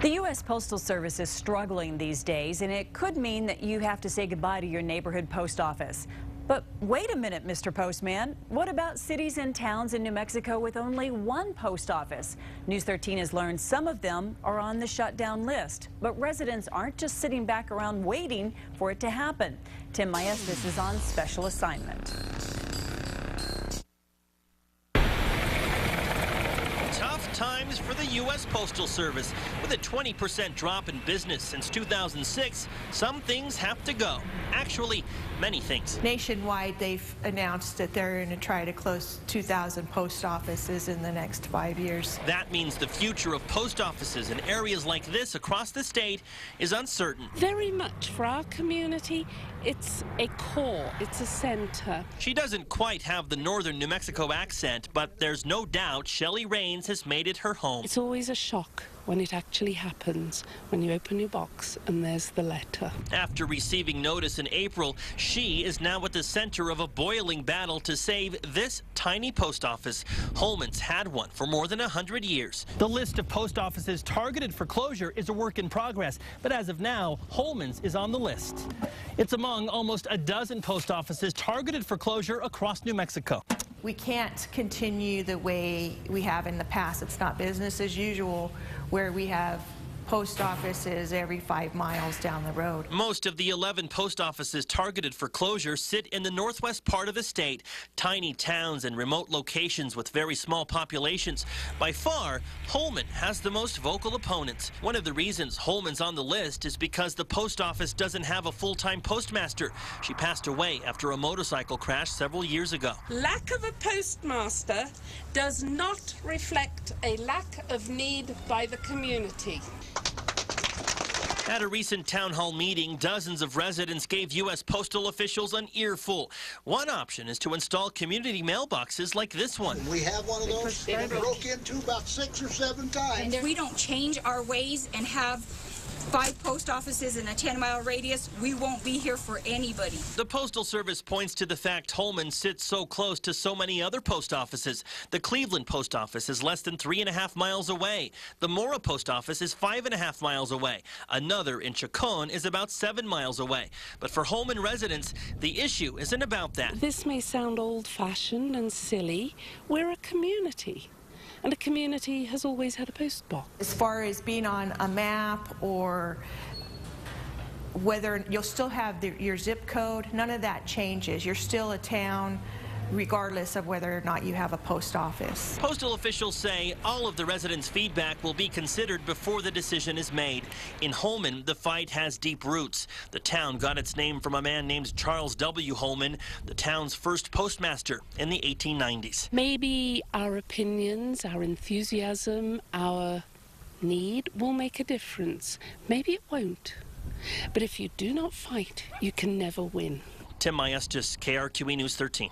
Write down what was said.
The U.S. Postal Service is struggling these days, and it could mean that you have to say goodbye to your neighborhood post office. But wait a minute, Mr. Postman. What about cities and towns in New Mexico with only one post office? News 13 has learned some of them are on the shutdown list. But residents aren't just sitting back around waiting for it to happen. Tim Maestas is on special assignment. Tough times for the U.S. Postal Service. With a 20% drop in business since 2006, some things have to go. Actually, many things. Nationwide, they've announced that they're going to try to close 2,000 post offices in the next 5 years. That means the future of post offices in areas like this across the state is uncertain. Very much for our community, it's a core, it's a center. She doesn't quite have the northern New Mexico accent, but there's no doubt Shelley Rains has made it her home. It's always a shock when it actually happens, when you open your box and there's the letter. After receiving notice in April, she is now at the center of a boiling battle to save this tiny post office. Holman's had one for more than 100 years. The list of post offices targeted for closure is a work in progress, but as of now, Holman's is on the list. It's among almost a dozen post offices targeted for closure across New Mexico. We can't continue the way we have in the past. It's not business as usual, where we have post offices every 5 miles down the road. Most of the 11 post offices targeted for closure sit in the northwest part of the state, tiny towns and remote locations with very small populations. By far, Holman has the most vocal opponents. One of the reasons Holman's on the list is because the post office doesn't have a full-time postmaster. She passed away after a motorcycle crash several years ago. Lack of a postmaster does not reflect a lack of need by the community. At a recent town hall meeting, dozens of residents gave U.S. postal officials an earful. One option is to install community mailboxes like this one. We have one of those. They broke into about 6 or 7 times. And if we don't change our ways and have 5 post offices in a 10-mile radius, we won't be here for anybody. The Postal Service points to the fact Holman sits so close to so many other post offices. The Cleveland Post Office is less than 3.5 miles away. The Mora Post Office is 5.5 miles away. Another in Chacon is about 7 miles away. But for Holman residents, the issue isn't about that. This may sound old-fashioned and silly. We're a community. And a community has always had a post box. As far as being on a map or whether you'll still have your zip code, none of that changes. You're still a town regardless of whether or not you have a post office. Postal officials say all of the residents' feedback will be considered before the decision is made. In Holman, the fight has deep roots. The town got its name from a man named Charles W. Holman, the town's first postmaster in the 1890s. Maybe our opinions, our enthusiasm, our need will make a difference. Maybe it won't. But if you do not fight, you can never win. Tim Maestas, KRQE News 13.